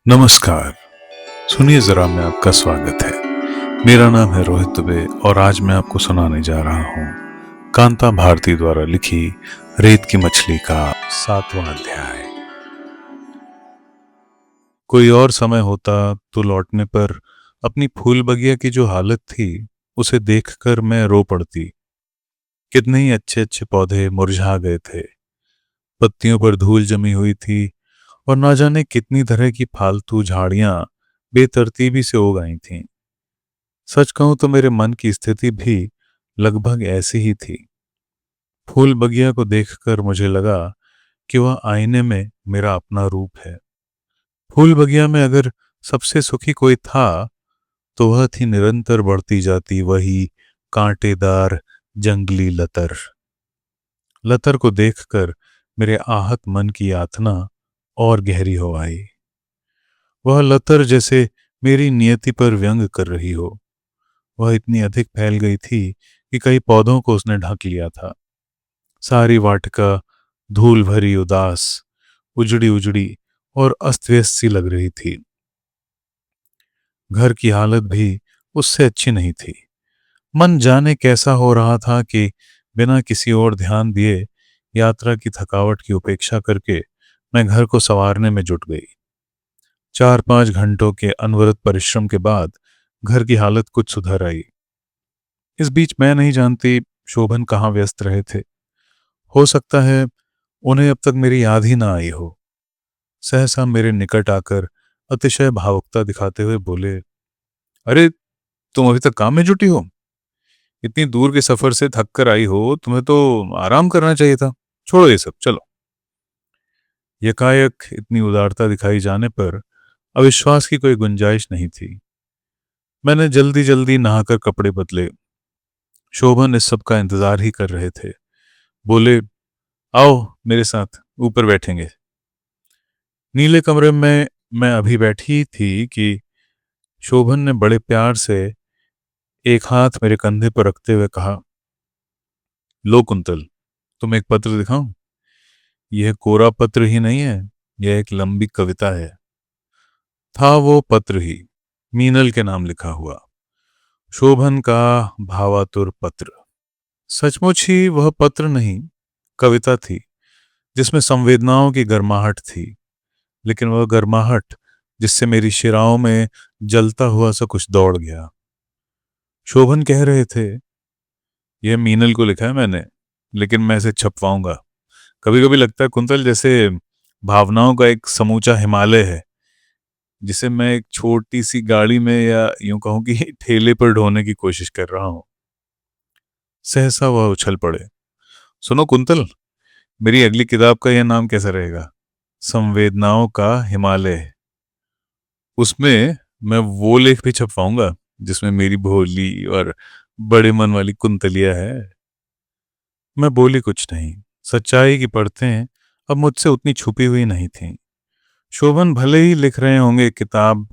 नमस्कार। सुनिए जरा, मैं आपका स्वागत है। मेरा नाम है रोहित दुबे और आज मैं आपको सुनाने जा रहा हूँ कांता भारती द्वारा लिखी रेत की मछली का 7वां अध्याय। कोई और समय होता तो लौटने पर अपनी फूल बगिया की जो हालत थी उसे देखकर मैं रो पड़ती। कितने ही अच्छे अच्छे पौधे मुरझा गए थे, पत्तियों पर धूल जमी हुई थी और ना जाने कितनी तरह की फालतू झाड़ियां बेतरतीबी से उग आई थीं। सच कहूं तो मेरे मन की स्थिति भी लगभग ऐसी ही थी। फूल बगिया को देखकर मुझे लगा कि वह आईने में मेरा अपना रूप है। फूल बगिया में अगर सबसे सुखी कोई था तो वह थी निरंतर बढ़ती जाती वही कांटेदार जंगली लतर। लतर को देखकर मेरे आहत मन की यातना और गहरी हो आई। वह लतर जैसे मेरी नियति पर व्यंग कर रही हो। वह इतनी अधिक फैल गई थी कि कई पौधों को उसने ढक लिया था। सारी वाटिका धूल भरी, उदास, उजड़ी उजड़ी और अस्त व्यस्त सी लग रही थी। घर की हालत भी उससे अच्छी नहीं थी। मन जाने कैसा हो रहा था कि बिना किसी और ध्यान दिए यात्रा की थकावट की उपेक्षा करके मैं घर को संवारने में जुट गई। 4-5 घंटों के अनवरत परिश्रम के बाद घर की हालत कुछ सुधर आई। इस बीच मैं नहीं जानती शोभन कहाँ व्यस्त रहे थे। हो सकता है उन्हें अब तक मेरी याद ही ना आई हो। सहसा मेरे निकट आकर अतिशय भावुकता दिखाते हुए बोले, अरे, तुम अभी तक काम में जुटी हो? इतनी दूर के सफर से थक कर आई हो, तुम्हें तो आराम करना चाहिए था। छोड़ो ये सब, चलो। यकायक इतनी उदारता दिखाई जाने पर अविश्वास की कोई गुंजाइश नहीं थी। मैंने जल्दी जल्दी नहाकर कपड़े बदले। शोभन इस सब का इंतजार ही कर रहे थे। बोले, आओ मेरे साथ, ऊपर बैठेंगे। नीले कमरे में मैं अभी बैठी थी कि शोभन ने बड़े प्यार से एक हाथ मेरे कंधे पर रखते हुए कहा, लो कुंतल, तुम एक पत्र दिखाऊं? यह कोरा पत्र ही नहीं है, यह एक लंबी कविता है। था वो पत्र ही, मीनल के नाम लिखा हुआ, शोभन का भावातुर पत्र। सचमुच ही वह पत्र नहीं, कविता थी जिसमें संवेदनाओं की गर्माहट थी, लेकिन वह गर्माहट जिससे मेरी शिराओं में जलता हुआ सा कुछ दौड़ गया। शोभन कह रहे थे, यह मीनल को लिखा है मैंने, लेकिन मैं इसे छपवाऊंगा। कभी कभी लगता है कुंतल, जैसे भावनाओं का एक समूचा हिमालय है जिसे मैं एक छोटी सी गाड़ी में, या यूं कहूं कि ठेले पर ढोने की कोशिश कर रहा हूं। सहसा वह उछल पड़े, सुनो कुंतल, मेरी अगली किताब का यह नाम कैसा रहेगा? संवेदनाओं का हिमालय। उसमें मैं वो लेख भी छपवाऊंगा जिसमें मेरी भोली और बड़े मन वाली कुंतलिया है। मैं बोली कुछ नहीं। सच्चाई की परतें अब मुझसे उतनी छुपी हुई नहीं थीं। शोभन भले ही लिख रहे होंगे किताब,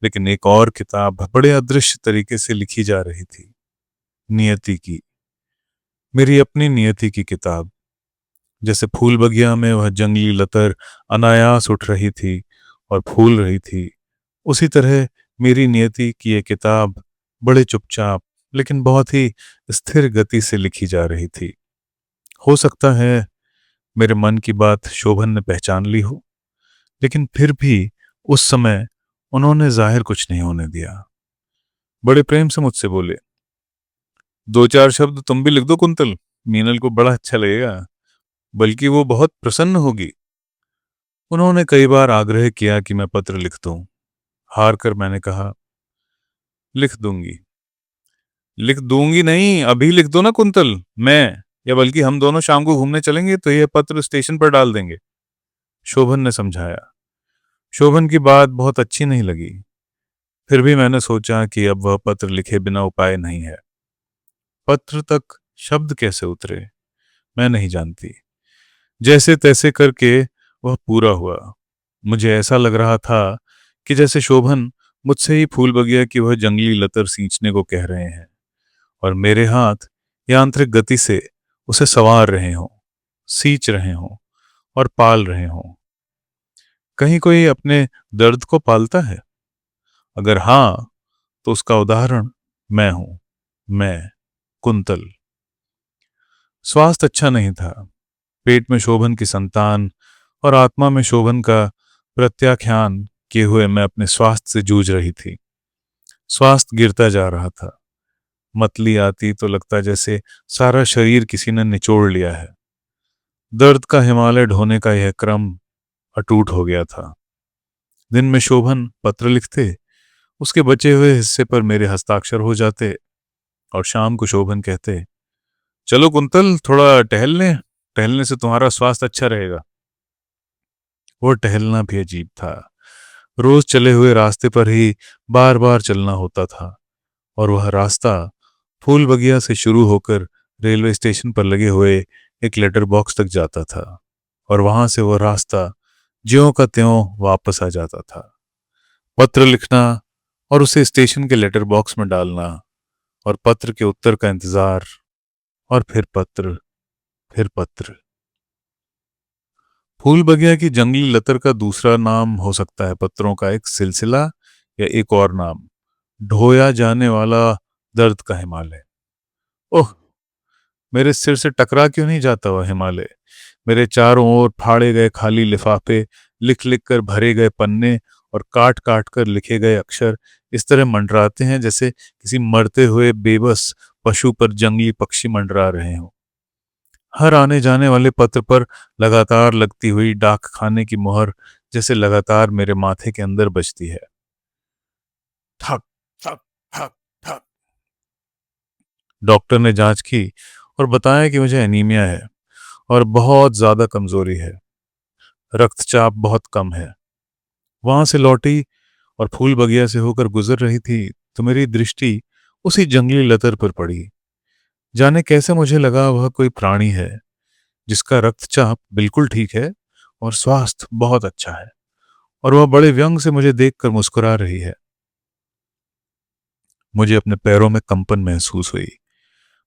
लेकिन एक और किताब बड़े अदृश्य तरीके से लिखी जा रही थी। नियति की, मेरी अपनी नियति की किताब। जैसे फूल बगिया में वह जंगली लतर अनायास उठ रही थी और फूल रही थी, उसी तरह मेरी नियति की ये किताब बड़े चुपचाप लेकिन बहुत ही स्थिर गति से लिखी जा रही थी। हो सकता है मेरे मन की बात शोभन ने पहचान ली हो, लेकिन फिर भी उस समय उन्होंने जाहिर कुछ नहीं होने दिया। बड़े प्रेम से मुझसे बोले, 2-4 शब्द तुम भी लिख दो कुंतल, मीनल को बड़ा अच्छा लगेगा, बल्कि वो बहुत प्रसन्न होगी। उन्होंने कई बार आग्रह किया कि मैं पत्र लिख दूं। हार कर मैंने कहा, लिख दूंगी। लिख दूंगी नहीं, अभी लिख दो ना कुंतल। मैं, या बल्कि हम दोनों शाम को घूमने चलेंगे तो यह पत्र स्टेशन पर डाल देंगे, शोभन ने समझाया। शोभन की बात बहुत अच्छी नहीं लगी। फिर भी मैंने सोचा कि अब वह पत्र लिखे बिना उपाय नहीं है। पत्र तक शब्द कैसे उतरे मैं नहीं जानती। जैसे तैसे करके वह पूरा हुआ। मुझे ऐसा लग रहा था कि जैसे शोभन मुझसे ही फूल बगिया की वह जंगली लतर सींचने को कह रहे हैं और मेरे हाथ यांत्रिक गति से उसे संवार रहे हों, सींच रहे हों और पाल रहे हों। कहीं कोई अपने दर्द को पालता है? अगर हाँ, तो उसका उदाहरण मैं हूं। मैं, कुंतल। स्वास्थ्य अच्छा नहीं था। पेट में शोभन की संतान और आत्मा में शोभन का प्रत्याख्यान किए हुए मैं अपने स्वास्थ्य से जूझ रही थी। स्वास्थ्य गिरता जा रहा था। मतली आती तो लगता जैसे सारा शरीर किसी ने निचोड़ लिया है। दर्द का हिमालय ढोने का यह क्रम अटूट हो गया था। दिन में शोभन पत्र लिखते, उसके बचे हुए हिस्से पर मेरे हस्ताक्षर हो जाते, और शाम को शोभन कहते, चलो कुंतल, थोड़ा टहल लें, टहलने से तुम्हारा स्वास्थ्य अच्छा रहेगा। वो टहलना भी अजीब था। रोज चले हुए रास्ते पर ही बार बार चलना होता था, और वह रास्ता फूल बगिया से शुरू होकर रेलवे स्टेशन पर लगे हुए एक लेटर बॉक्स तक जाता था, और वहां से वह रास्ता ज्यों का त्यों वापस आ जाता था। पत्र लिखना और उसे स्टेशन के लेटर बॉक्स में डालना, और पत्र के उत्तर का इंतजार, और फिर पत्र, फिर पत्र। फूल बगिया की जंगली लतर का दूसरा नाम हो सकता है पत्रों का एक सिलसिला, या एक और नाम, ढोया जाने वाला दर्द का हिमालय। ओह, मेरे सिर से टकरा क्यों नहीं जाता वह हिमालय? मेरे चारों ओर फाड़े गए खाली लिफाफे, लिख लिख कर भरे गए पन्ने और काट काट कर लिखे गए अक्षर इस तरह मंडराते हैं जैसे किसी मरते हुए बेबस पशु पर जंगली पक्षी मंडरा रहे हों। हर आने जाने वाले पत्र पर लगातार लगती हुई डाक खाने की मोहर जैसे लगातार मेरे माथे के अंदर बजती है। ठक ठक ठक ठक। डॉक्टर ने जांच की और बताया कि मुझे एनीमिया है और बहुत ज्यादा कमजोरी है। रक्तचाप बहुत कम है। वहां से लौटी और फूल बगिया से होकर गुजर रही थी तो मेरी दृष्टि उसी जंगली लतर पर पड़ी। जाने कैसे मुझे लगा वह कोई प्राणी है जिसका रक्तचाप बिल्कुल ठीक है और स्वास्थ्य बहुत अच्छा है, और वह बड़े व्यंग से मुझे देखकर मुस्कुरा रही है। मुझे अपने पैरों में कंपन महसूस हुई,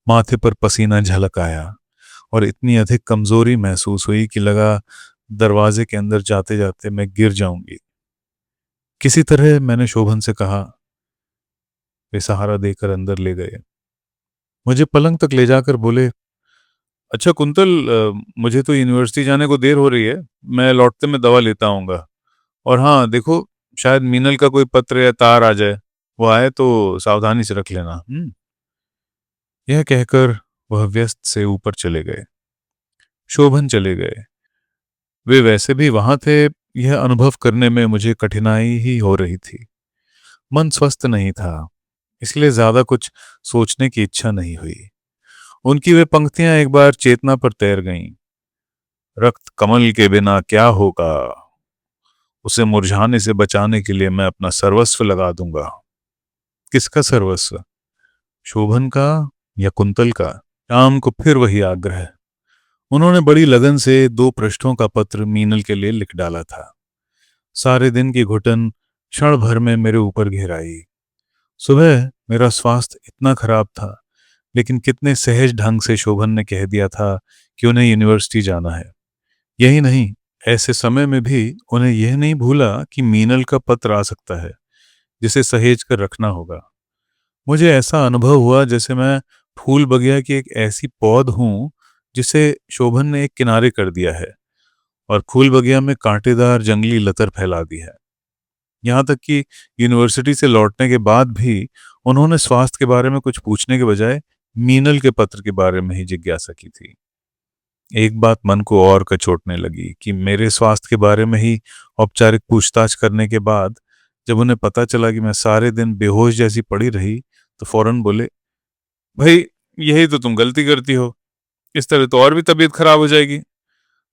माथे पर पसीना झलक आया, और इतनी अधिक कमजोरी महसूस हुई कि लगा दरवाजे के अंदर जाते जाते मैं गिर जाऊंगी। किसी तरह मैंने शोभन से कहा। वे सहारा देकर अंदर ले गए। मुझे पलंग तक ले जाकर बोले, अच्छा कुंतल, मुझे तो यूनिवर्सिटी जाने को देर हो रही है, मैं लौटते में दवा लेता आऊंगा। और हाँ देखो, शायद मीनल का कोई पत्र या तार आ जाए, वो आए तो सावधानी से रख लेना। यह कहकर वह व्यस्त से ऊपर चले गए। शोभन चले गए। वे वैसे भी वहां थे। यह अनुभव करने में मुझे कठिनाई ही हो रही थी। मन स्वस्थ नहीं था, इसलिए ज्यादा कुछ सोचने की इच्छा नहीं हुई। उनकी वे पंक्तियां एक बार चेतना पर तैर गईं। रक्त कमल के बिना क्या होगा, उसे मुरझाने से बचाने के लिए मैं अपना सर्वस्व लगा दूंगा। किसका सर्वस्व? शोभन का या कुंतल का? शाम को फिर वही आग्रह। उन्होंने बड़ी लगन से 2 पृष्ठों का पत्र मीनल के लिए लिख डाला था। सारे दिन की घुटन क्षण भर में मेरे ऊपर घेर आई। सुबह मेरा स्वास्थ्य इतना खराब था, लेकिन कितने सहज ढंग से शोभन ने कह दिया था कि उन्हें यूनिवर्सिटी जाना है। यही नहीं, ऐसे समय में भी उन्हें यह नहीं भूला कि मीनल का पत्र आ सकता है, जिसे सहेज कर रखना होगा। मुझे ऐसा अनुभव हुआ जैसे मैं फूल बगिया की एक ऐसी पौध हूं जिसे शोभन ने एक किनारे कर दिया है, और फूल बगिया में कांटेदार जंगली लतर फैला दी है। यहाँ तक कि यूनिवर्सिटी से लौटने के बाद भी उन्होंने स्वास्थ्य के बारे में कुछ पूछने के बजाय मीनल के पत्र के बारे में ही जिज्ञासा की थी। एक बात मन को और कचोटने लगी कि मेरे स्वास्थ्य के बारे में ही औपचारिक पूछताछ करने के बाद जब उन्हें पता चला कि मैं सारे दिन बेहोश जैसी पड़ी रही, तो फौरन बोले, भाई यही तो तुम गलती करती हो, इस तरह तो और भी तबीयत खराब हो जाएगी।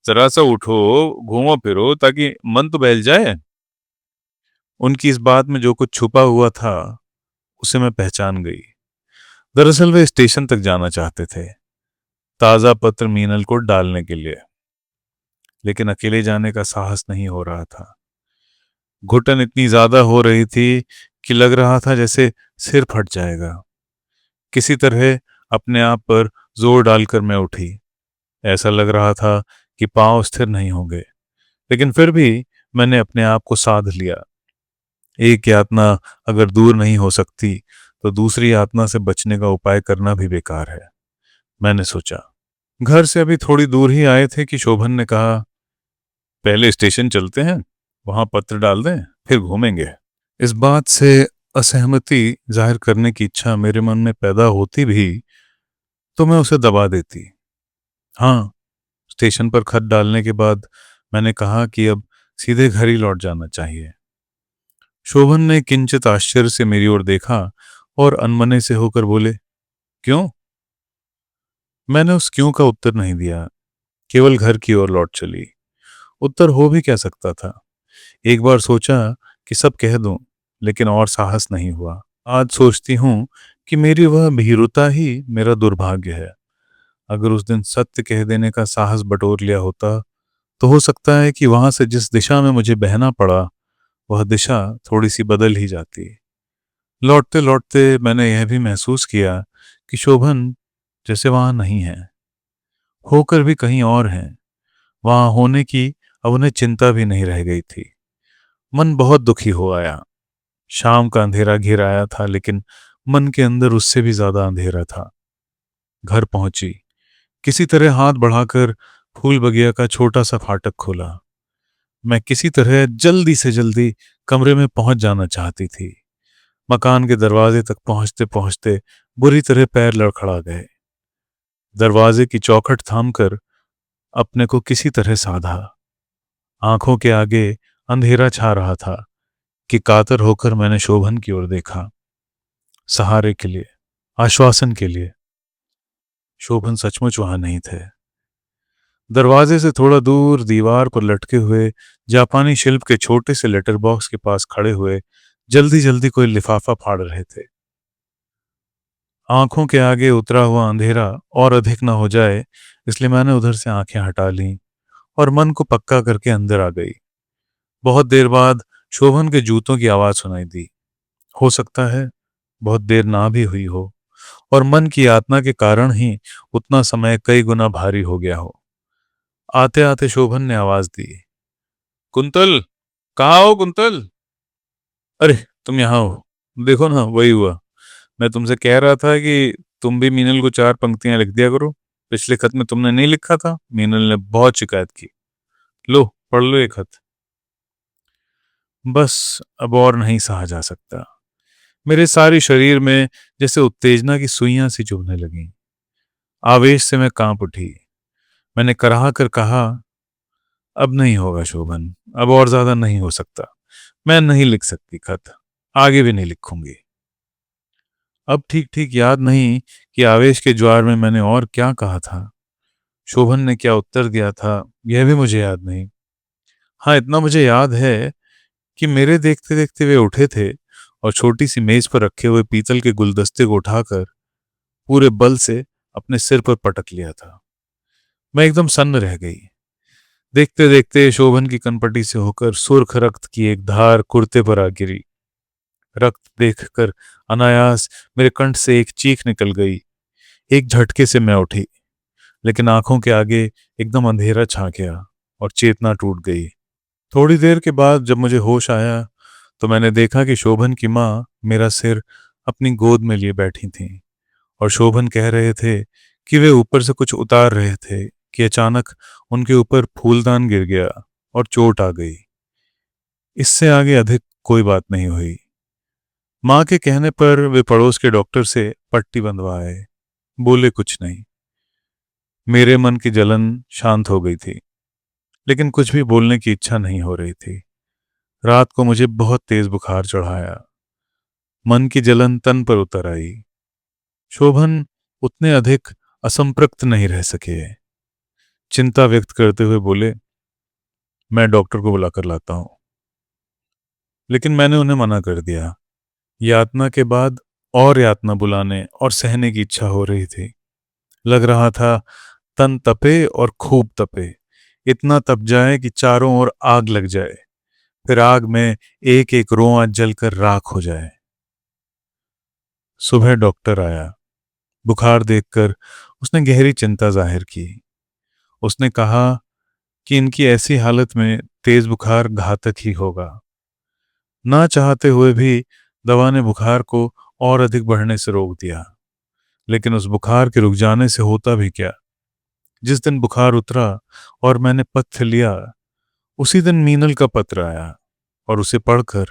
जरा सा उठो, घूमो फिरो, ताकि मन तो बहल जाए। उनकी इस बात में जो कुछ छुपा हुआ था उसे मैं पहचान गई। दरअसल वे स्टेशन तक जाना चाहते थे, ताजा पत्र मीनल को डालने के लिए, लेकिन अकेले जाने का साहस नहीं हो रहा था। घुटन इतनी ज्यादा हो रही थी कि लग रहा था जैसे सिर फट जाएगा। किसी तरह अपने आप पर जोर डालकर मैं उठी। ऐसा लग रहा था कि पांव स्थिर नहीं होंगे, लेकिन फिर भी मैंने अपने आप को साध लिया। एक यातना अगर दूर नहीं हो सकती तो दूसरी यातना से बचने का उपाय करना भी बेकार है, मैंने सोचा। घर से अभी थोड़ी दूर ही आए थे कि शोभन ने कहा, पहले स्टेशन चलते हैं, वहां पत्र डाल दें, फिर घूमेंगे। इस बात से असहमति जाहिर करने की इच्छा मेरे मन में पैदा होती भी तो मैं उसे दबा देती। हाँ, स्टेशन पर खत डालने के बाद मैंने कहा कि अब सीधे घर ही लौट जाना चाहिए। शोभन ने किंचित आश्चर्य से मेरी ओर देखा और अनमने से होकर बोले, क्यों? मैंने उस क्यों का उत्तर नहीं दिया, केवल घर की ओर लौट चली। उत्तर हो भी क्या सकता था। एक बार सोचा कि सब कह दूं, लेकिन और साहस नहीं हुआ। आज सोचती हूं कि मेरी वह भीरुता ही मेरा दुर्भाग्य है। अगर उस दिन सत्य कह देने का साहस बटोर लिया होता तो हो सकता है कि वहां से जिस दिशा में मुझे बहना पड़ा वह दिशा थोड़ी सी बदल ही जाती। लौटते लौटते मैंने यह भी महसूस किया कि शोभन जैसे वहां नहीं है, होकर भी कहीं और है। वहां होने की अब उन्हें चिंता भी नहीं रह गई थी। मन बहुत दुखी हो आया। शाम का अंधेरा घिर आया था, लेकिन मन के अंदर उससे भी ज्यादा अंधेरा था। घर पहुंची, किसी तरह हाथ बढ़ाकर फूल बगिया का छोटा सा फाटक खोला। मैं किसी तरह जल्दी से जल्दी कमरे में पहुंच जाना चाहती थी। मकान के दरवाजे तक पहुंचते पहुंचते बुरी तरह पैर लड़खड़ा गए। दरवाजे की चौखट थामकर अपने को किसी तरह साधा। आंखों के आगे अंधेरा छा रहा था कि कातर होकर मैंने शोभन की ओर देखा, सहारे के लिए, आश्वासन के लिए। शोभन सचमुच वहां नहीं थे। दरवाजे से थोड़ा दूर दीवार पर लटके हुए जापानी शिल्प के छोटे से लेटर बॉक्स के पास खड़े हुए जल्दी जल्दी कोई लिफाफा फाड़ रहे थे। आंखों के आगे उतरा हुआ अंधेरा और अधिक न हो जाए, इसलिए मैंने उधर से आंखें हटा लीं और मन को पक्का करके अंदर आ गई। बहुत देर बाद शोभन के जूतों की आवाज सुनाई दी। हो सकता है बहुत देर ना भी हुई हो और मन की यातना के कारण ही उतना समय कई गुना भारी हो गया हो। आते आते शोभन ने आवाज दी, कुंतल, कहाँ हो कुंतल? अरे, तुम यहाँ हो। देखो ना, वही हुआ। मैं तुमसे कह रहा था कि तुम भी मीनल को 4 पंक्तियां लिख दिया करो। पिछले खत में तुमने नहीं लिखा था, मीनल ने बहुत शिकायत की। लो, पढ़ लो ये खत। बस अब और नहीं सहा जा सकता। मेरे सारे शरीर में जैसे उत्तेजना की सुइयां सी चुभने लगीं। आवेश से मैं कांप उठी। मैंने कराह कर कहा, अब नहीं होगा शोभन, अब और ज्यादा नहीं हो सकता। मैं नहीं लिख सकती खत, आगे भी नहीं लिखूंगी। अब ठीक ठीक याद नहीं कि आवेश के ज्वार में मैंने और क्या कहा था। शोभन ने क्या उत्तर दिया था यह भी मुझे याद नहीं। हाँ, इतना मुझे याद है कि मेरे देखते देखते वे उठे थे और छोटी सी मेज पर रखे हुए पीतल के गुलदस्ते को उठाकर पूरे बल से अपने सिर पर पटक लिया था। मैं एकदम सन्न रह गई। देखते देखते शोभन की कनपटी से होकर सुर्ख रक्त की एक धार कुर्ते पर आ गिरी। रक्त देखकर अनायास मेरे कंठ से एक चीख निकल गई। एक झटके से मैं उठी, लेकिन आंखों के आगे एकदम अंधेरा छा गया और चेतना टूट गई। थोड़ी देर के बाद जब मुझे होश आया तो मैंने देखा कि शोभन की माँ मेरा सिर अपनी गोद में लिए बैठी थीं और शोभन कह रहे थे कि वे ऊपर से कुछ उतार रहे थे कि अचानक उनके ऊपर फूलदान गिर गया और चोट आ गई। इससे आगे अधिक कोई बात नहीं हुई। माँ के कहने पर वे पड़ोस के डॉक्टर से पट्टी बंधवाए, बोले कुछ नहीं। मेरे मन की जलन शांत हो गई थी, लेकिन कुछ भी बोलने की इच्छा नहीं हो रही थी। रात को मुझे बहुत तेज बुखार चढ़ाया। मन की जलन तन पर उतर आई। शोभन उतने अधिक असंपृक्त नहीं रह सके। चिंता व्यक्त करते हुए बोले, मैं डॉक्टर को बुलाकर लाता हूं। लेकिन मैंने उन्हें मना कर दिया। यातना के बाद और यातना बुलाने और सहने की इच्छा हो रही थी। लग रहा था तन तपे और खूब तपे, इतना तप जाए कि चारों ओर आग लग जाए, फिर आग में एक एक रोंआ जलकर राख हो जाए। सुबह डॉक्टर आया। बुखार देखकर उसने गहरी चिंता जाहिर की। उसने कहा कि इनकी ऐसी हालत में तेज बुखार घातक ही होगा। ना चाहते हुए भी दवा ने बुखार को और अधिक बढ़ने से रोक दिया। लेकिन उस बुखार के रुक जाने से होता भी क्या। जिस दिन बुखार उतरा और मैंने पथ्य लिया, उसी दिन मीनल का पत्र आया और उसे पढ़कर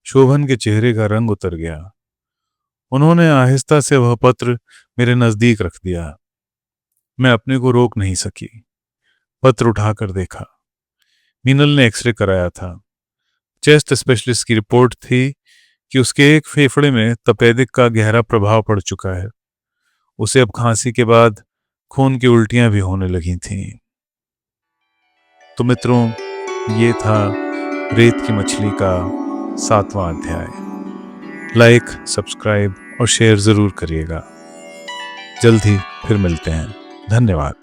शोभन के चेहरे का रंग उतर गया। उन्होंने आहिस्ता से वह पत्र मेरे नजदीक रख दिया। मैं अपने को रोक नहीं सकी। पत्र उठाकर देखा। मीनल ने एक्सरे कराया था। चेस्ट स्पेशलिस्ट की रिपोर्ट थी कि उसके एक फेफड़े में तपेदिक का गहरा प्रभाव पड़ चुका है। उसे अब खांसी के बाद खून की उल्टियां भी होने लगी थीं। तो मित्रों, ये था रेत की मछली का 7वां अध्याय। लाइक, सब्सक्राइब और शेयर जरूर करिएगा। जल्द ही फिर मिलते हैं। धन्यवाद।